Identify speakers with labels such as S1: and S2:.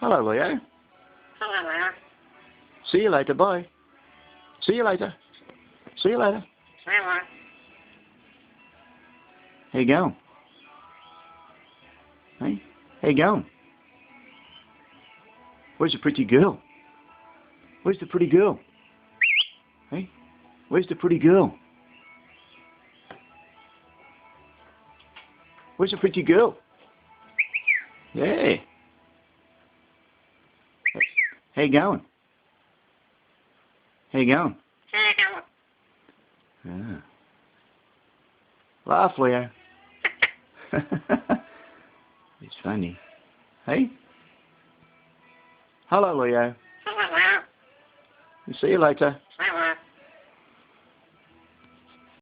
S1: Hello, Leo.
S2: Hello, Leo.
S1: See you later. Bye. See you later. See you later.
S2: Hello.
S1: How you going? Hey? How you going? Where's the pretty girl? Where's the pretty girl? Hey? Where's the pretty girl? Where's the pretty girl? Yeah. How you going? How you going? Ah. Laugh, Leo. It's funny. Hey? Hello, Leo.
S2: Hello, Leo.
S1: See you later.